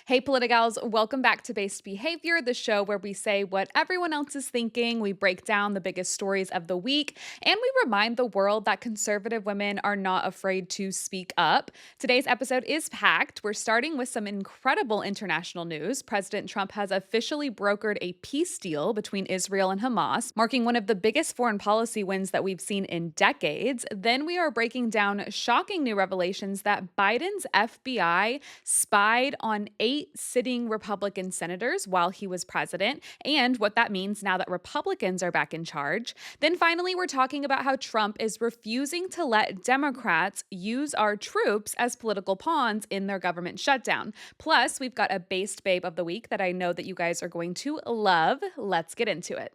Hey, Politicals, welcome back to Based Behavior, the show where we say what everyone else is thinking, we break down the biggest stories of the week, and we remind the world that conservative women are not afraid to speak up. Today's episode is packed. We're starting with some incredible international news. President Trump has officially brokered a peace deal between Israel and Hamas, marking one of the biggest foreign policy wins that we've seen in decades. Then we are breaking down shocking new revelations that Biden's FBI spied on 8 sitting Republican senators while he was president, and what that means now that Republicans are back in charge. Then finally, we're talking about how Trump is refusing to let Democrats use our troops as political pawns in their government shutdown. Plus, we've got a based babe of the week that I know that you guys are going to love. Let's get into it.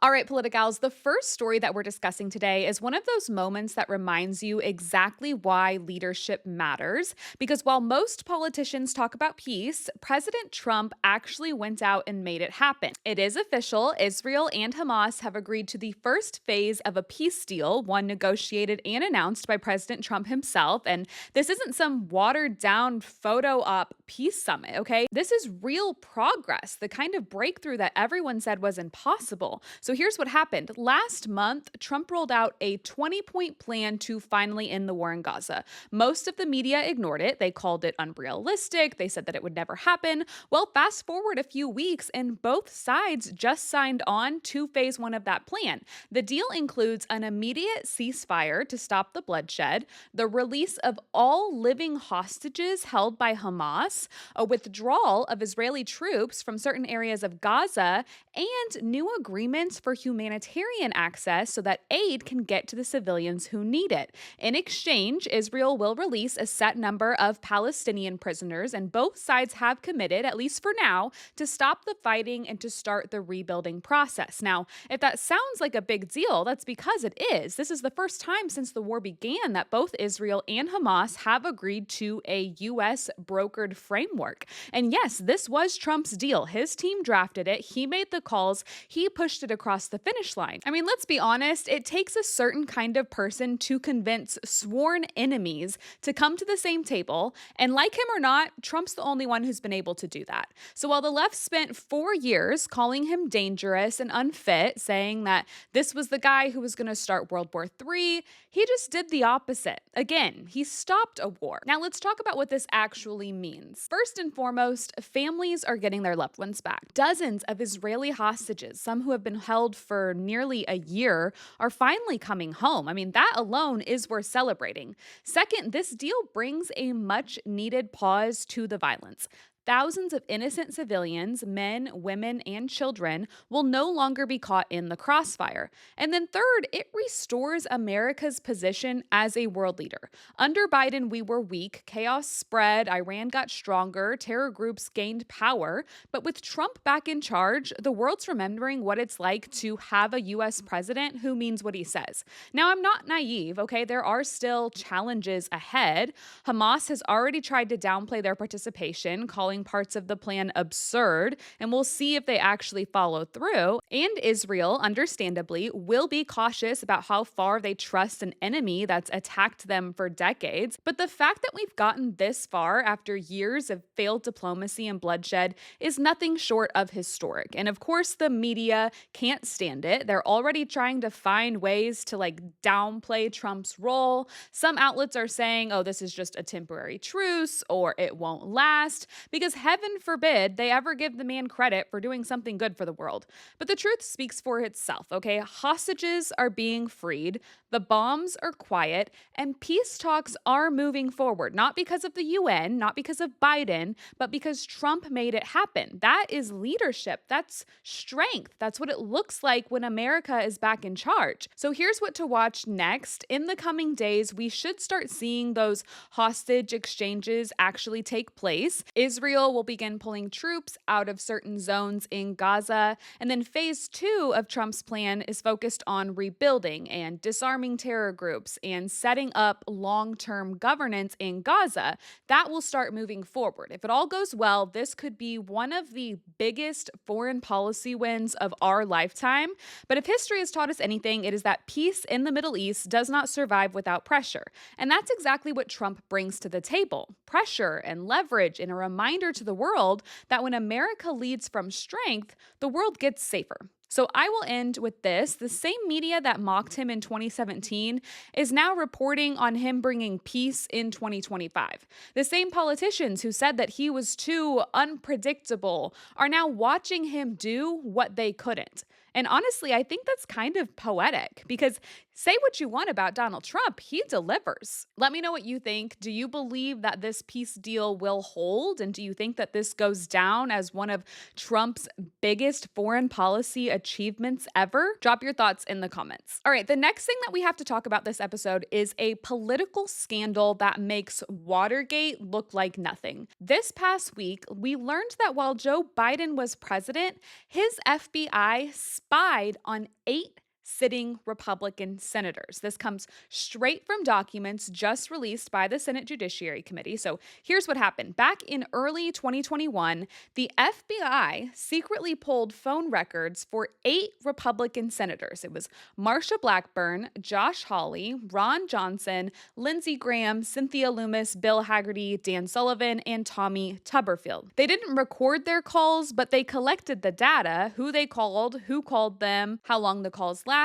All right, Politicals, the first story that we're discussing today is one of those moments that reminds you exactly why leadership matters. Because while most politicians talk about peace, President Trump actually went out and made it happen. It is official. Israel and Hamas have agreed to the first phase of a peace deal, one negotiated and announced by President Trump himself. And this isn't some watered down photo op peace summit, okay? This is real progress, the kind of breakthrough that everyone said was impossible. So here's what happened. Last month, Trump rolled out a 20-point plan to finally end the war in Gaza. Most of the media ignored it. They called it unrealistic. They said that it would never happen. Well, fast forward a few weeks, and both sides just signed on to phase one of that plan. The deal includes an immediate ceasefire to stop the bloodshed, the release of all living hostages held by Hamas, a withdrawal of Israeli troops from certain areas of Gaza, and new agreements for humanitarian access so that aid can get to the civilians who need it. In exchange, Israel will release a set number of Palestinian prisoners, and both sides have committed, at least for now, to stop the fighting and to start the rebuilding process. Now, if that sounds like a big deal, that's because it is. This is the first time since the war began that both Israel and Hamas have agreed to a U.S. brokered framework. And yes, this was Trump's deal. His team drafted it. He made the calls. He pushed it across the finish line. I mean, let's be honest, it takes a certain kind of person to convince sworn enemies to come to the same table, and like him or not, Trump's the only one who's been able to do that. So while the left spent 4 years calling him dangerous and unfit, saying that this was the guy who was going to start World War III, he just did the opposite. Again, he stopped a war. Now let's talk about what this actually means. First and foremost, families are getting their loved ones back. Dozens of Israeli hostages, some who have been held for nearly a year, are finally coming home. I mean, that alone is worth celebrating. Second, this deal brings a much needed pause to the violence. Thousands of innocent civilians, men, women, and children, will no longer be caught in the crossfire. And then third, it restores America's position as a world leader. Under Biden, we were weak, chaos spread, Iran got stronger, terror groups gained power. But with Trump back in charge, the world's remembering what it's like to have a U.S. president who means what he says. Now, I'm not naive, okay? There are still challenges ahead. Hamas has already tried to downplay their participation, calling parts of the plan absurd, and we'll see if they actually follow through. And Israel, understandably, will be cautious about how far they trust an enemy that's attacked them for decades. But the fact that we've gotten this far after years of failed diplomacy and bloodshed is nothing short of historic. And of course, the media can't stand it. They're already trying to find ways to downplay Trump's role. Some outlets are saying, oh, this is just a temporary truce, or it won't last, because heaven forbid they ever give the man credit for doing something good for the world. But the truth speaks for itself, okay? Hostages are being freed, the bombs are quiet, and peace talks are moving forward, not because of the UN, not because of Biden, but because Trump made it happen. That is leadership. That's strength. That's what it looks like when America is back in charge. So here's what to watch next. In the coming days, we should start seeing those hostage exchanges actually take place. Israel Israel will begin pulling troops out of certain zones in Gaza. And then phase two of Trump's plan is focused on rebuilding and disarming terror groups and setting up long term governance in Gaza. That will start moving forward. If it all goes well, this could be one of the biggest foreign policy wins of our lifetime. But if history has taught us anything, it is that peace in the Middle East does not survive without pressure. And that's exactly what Trump brings to the table: pressure and leverage, and a reminder to the world that when America leads from strength, the world gets safer. So I will end with this. The same media that mocked him in 2017 is now reporting on him bringing peace in 2025. The same politicians who said that he was too unpredictable are now watching him do what they couldn't. And honestly, I think that's kind of poetic because say what you want about Donald Trump, he delivers. Let me know what you think. Do you believe that this peace deal will hold? And do you think that this goes down as one of Trump's biggest foreign policy achievements ever? Drop your thoughts in the comments. All right, the next thing that we have to talk about this episode is a political scandal that makes Watergate look like nothing. This past week, we learned that while Joe Biden was president, his FBI spied on 8 sitting Republican senators. This comes straight from documents just released by the Senate Judiciary Committee. So here's what happened. Back in early 2021, the FBI secretly pulled phone records for 8 Republican senators. It was Marsha Blackburn, Josh Hawley, Ron Johnson, Lindsey Graham, Cynthia Lummis, Bill Hagerty, Dan Sullivan, and Tommy Tuberville. They didn't record their calls, but they collected the data: who they called, who called them, how long the calls lasted,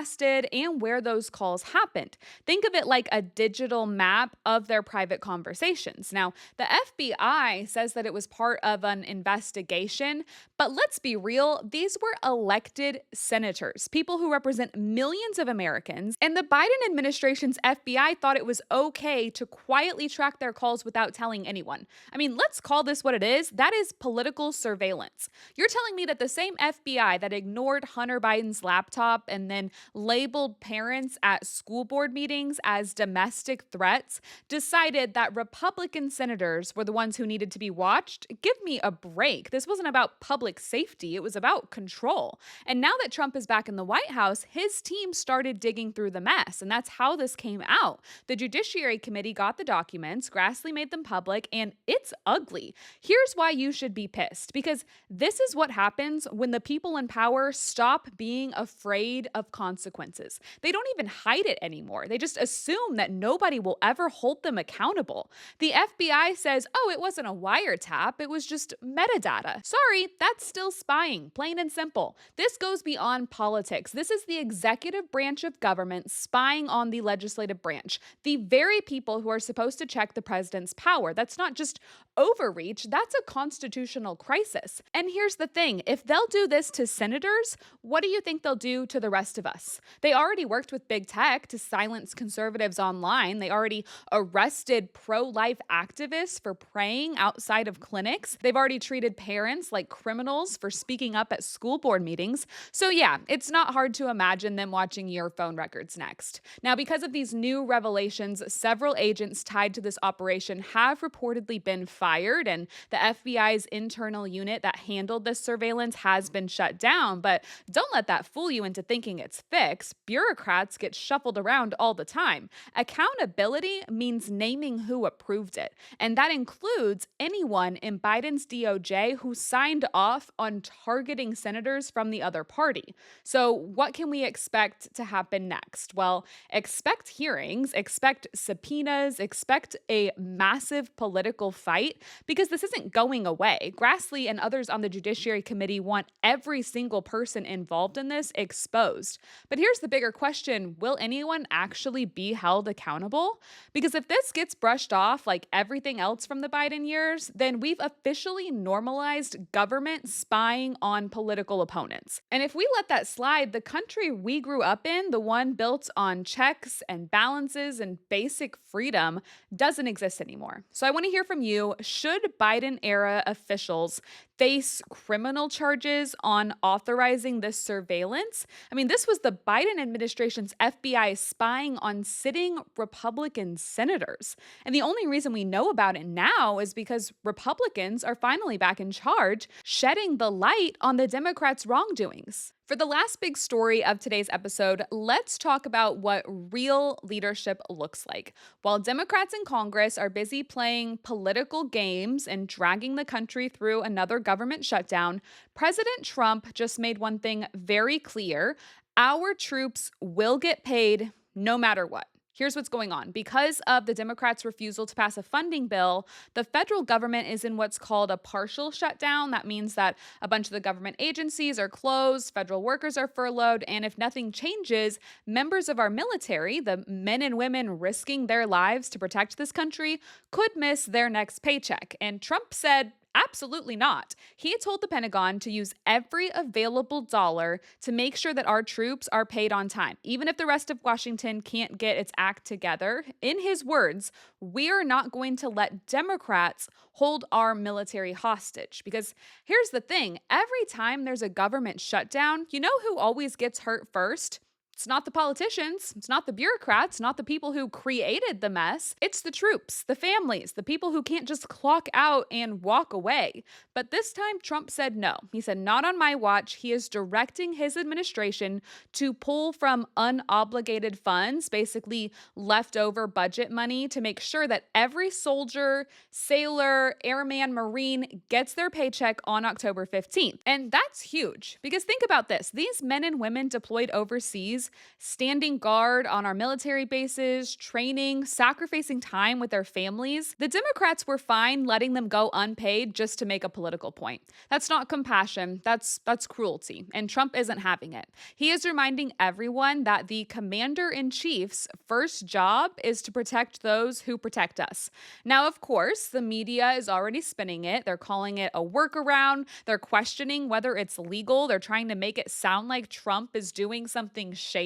and where those calls happened. Think of it like a digital map of their private conversations. Now, the FBI says that it was part of an investigation, but let's be real, these were elected senators, people who represent millions of Americans, and the Biden administration's FBI thought it was okay to quietly track their calls without telling anyone. I mean, let's call this what it is. That is political surveillance. You're telling me that the same FBI that ignored Hunter Biden's laptop and then labeled parents at school board meetings as domestic threats decided that Republican senators were the ones who needed to be watched? Give me a break. This wasn't about public safety. It was about control. And now that Trump is back in the White House, his team started digging through the mess. And that's how this came out. The Judiciary Committee got the documents, Grassley made them public, and it's ugly. Here's why you should be pissed. Because this is what happens when the people in power stop being afraid of consequences. They don't even hide it anymore. They just assume that nobody will ever hold them accountable. The FBI says, oh, it wasn't a wiretap, it was just metadata. Sorry, that's still spying, plain and simple. This goes beyond politics. This is the executive branch of government spying on the legislative branch, the very people who are supposed to check the president's power. That's not just overreach, that's a constitutional crisis. And here's the thing, if they'll do this to senators, what do you think they'll do to the rest of us? They already worked with big tech to silence conservatives online. They already arrested pro-life activists for praying outside of clinics. They've already treated parents like criminals for speaking up at school board meetings. So yeah, it's not hard to imagine them watching your phone records next. Now, because of these new revelations, several agents tied to this operation have reportedly been fired, and the FBI's internal unit that handled this surveillance has been shut down. But don't let that fool you into thinking it's fixed. Bureaucrats get shuffled around all the time. Accountability means naming who approved it, and that includes anyone in Biden's DOJ who signed off on targeting senators from the other party. So what can we expect to happen next? Well, expect hearings, expect subpoenas, expect a massive political fight, because this isn't going away. Grassley and others on the Judiciary Committee want every single person involved in this exposed. But here's the bigger question: will anyone actually be held accountable? Because if this gets brushed off like everything else from the Biden years, then we've officially normalized government spying on political opponents. And if we let that slide, the country we grew up in, the one built on checks and balances and basic freedom, doesn't exist anymore. So I want to hear from you. Should Biden-era officials face criminal charges on authorizing this surveillance. I mean, this was the Biden administration's FBI spying on sitting Republican senators. And the only reason we know about it now is because Republicans are finally back in charge, shedding the light on the Democrats' wrongdoings. For the last big story of today's episode, let's talk about what real leadership looks like. While Democrats in Congress are busy playing political games and dragging the country through another government shutdown, President Trump just made one thing very clear: our troops will get paid no matter what. Here's what's going on. Because of the Democrats' refusal to pass a funding bill, the federal government is in what's called a partial shutdown. That means that a bunch of the government agencies are closed, federal workers are furloughed, and if nothing changes, members of our military, the men and women risking their lives to protect this country, could miss their next paycheck. And Trump said, absolutely not. He told the Pentagon to use every available dollar to make sure that our troops are paid on time, even if the rest of Washington can't get its act together. In his words, we're not going to let Democrats hold our military hostage. Because here's the thing, every time there's a government shutdown, you know who always gets hurt first? It's not the politicians, it's not the bureaucrats, not the people who created the mess. It's the troops, the families, the people who can't just clock out and walk away. But this time, Trump said no. He said, not on my watch. He is directing his administration to pull from unobligated funds, basically leftover budget money, to make sure that every soldier, sailor, airman, Marine gets their paycheck on October 15th. And that's huge because think about this. These men and women deployed overseas, standing guard on our military bases, training, sacrificing time with their families. The Democrats were fine letting them go unpaid just to make a political point. That's not compassion, that's cruelty, and Trump isn't having it. He is reminding everyone that the commander-in-chief's first job is to protect those who protect us. Now, of course, the media is already spinning it. They're calling it a workaround. They're questioning whether it's legal. They're trying to make it sound like Trump is doing something shady.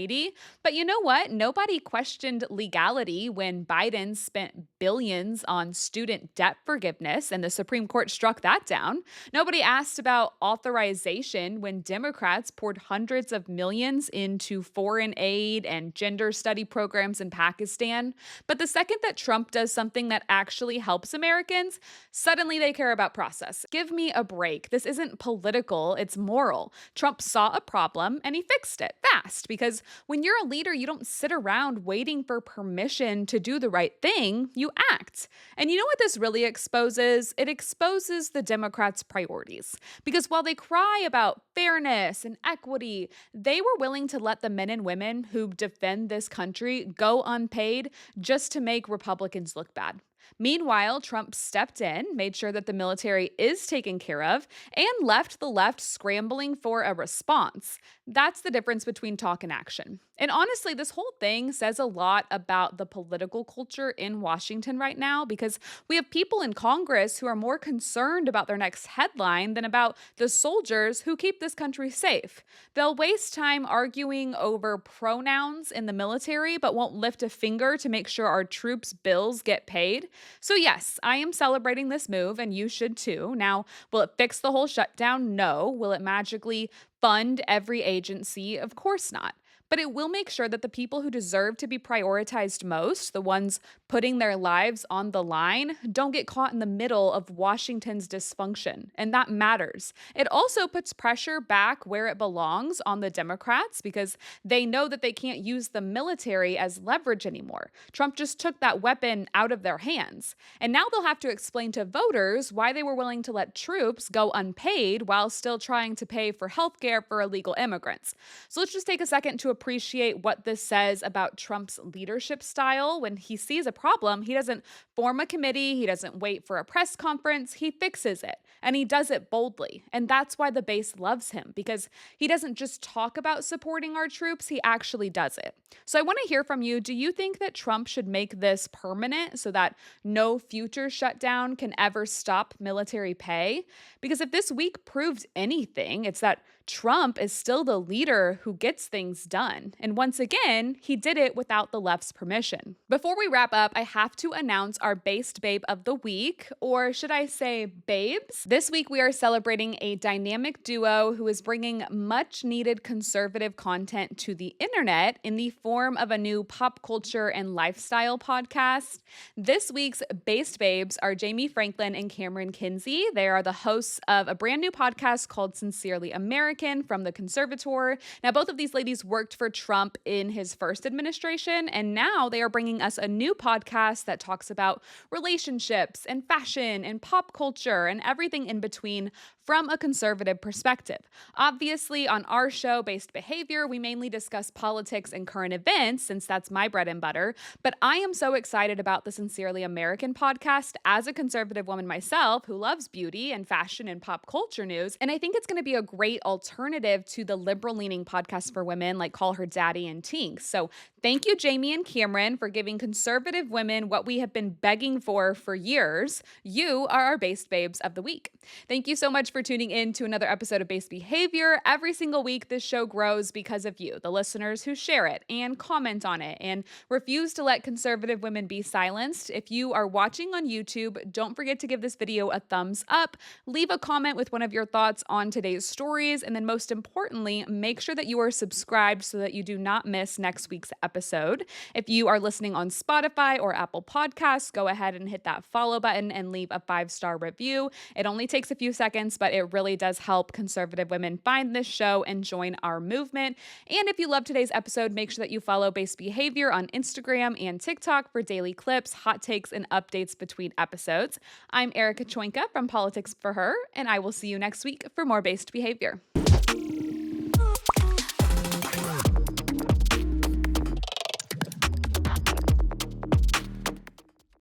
But you know what? Nobody questioned legality when Biden spent billions on student debt forgiveness and the Supreme Court struck that down. Nobody asked about authorization when Democrats poured hundreds of millions into foreign aid and gender study programs in Pakistan. But the second that Trump does something that actually helps Americans, suddenly they care about process. Give me a break. This isn't political, it's moral. Trump saw a problem and he fixed it fast because when you're a leader, you don't sit around waiting for permission to do the right thing, you act. And you know what this really exposes? It exposes the Democrats' priorities. Because while they cry about fairness and equity, they were willing to let the men and women who defend this country go unpaid just to make Republicans look bad. Meanwhile, Trump stepped in, made sure that the military is taken care of, and left the left scrambling for a response. That's the difference between talk and action. And honestly, this whole thing says a lot about the political culture in Washington right now because we have people in Congress who are more concerned about their next headline than about the soldiers who keep this country safe. They'll waste time arguing over pronouns in the military, but won't lift a finger to make sure our troops' bills get paid. So yes, I am celebrating this move, and you should too. Now, will it fix the whole shutdown? No. Will it magically fund every agency? Of course not. But it will make sure that the people who deserve to be prioritized most, the ones putting their lives on the line, don't get caught in the middle of Washington's dysfunction. And that matters. It also puts pressure back where it belongs on the Democrats because they know that they can't use the military as leverage anymore. Trump just took that weapon out of their hands. And now they'll have to explain to voters why they were willing to let troops go unpaid while still trying to pay for healthcare for illegal immigrants. So let's just take a second to appreciate what this says about Trump's leadership style. When he sees a problem, he doesn't form a committee, he doesn't wait for a press conference, he fixes it, and he does it boldly. And that's why the base loves him, because he doesn't just talk about supporting our troops, he actually does it. So I want to hear from you. Do you think that Trump should make this permanent so that no future shutdown can ever stop military pay? Because if this week proved anything, it's that Trump is still the leader who gets things done. And once again, he did it without the left's permission. Before we wrap up, I have to announce our Based Babe of the Week, or should I say babes? This week we are celebrating a dynamic duo who is bringing much needed conservative content to the internet in the form of a new pop culture and lifestyle podcast. This week's Based Babes are Jamie Franklin and Cameron Kinsey. They are the hosts of a brand new podcast called Sincerely American from The Conservator. Now, both of these ladies worked for Trump in his first administration, and now they are bringing us a new podcast that talks about relationships and fashion and pop culture and everything in between from a conservative perspective. Obviously, on our show, Based Behavior, we mainly discuss politics and current events, since that's my bread and butter. But I am so excited about the Sincerely American podcast as a conservative woman myself who loves beauty and fashion and pop culture news. And I think it's going to be a great alternative to the liberal-leaning podcasts for women like Call Her Daddy and Tinks. So thank you, Jamie and Cameron, for giving conservative women what we have been begging for years. You are our Based Babes of the Week. Thank you so much for tuning in to another episode of Based Behavior. Every single week, this show grows because of you, the listeners who share it and comment on it and refuse to let conservative women be silenced. If you are watching on YouTube, don't forget to give this video a thumbs up, leave a comment with one of your thoughts on today's stories, and then most importantly, make sure that you are subscribed so that you do not miss next week's episode. If you are listening on Spotify or Apple Podcasts, go ahead and hit that follow button and leave a 5-star review. It only takes a few seconds, but it really does help conservative women find this show and join our movement. And if you love today's episode, make sure that you follow Based Behavior on Instagram and TikTok for daily clips, hot takes, and updates between episodes. I'm Erica Choinka from Politics for Her, and I will see you next week for more Based Behavior.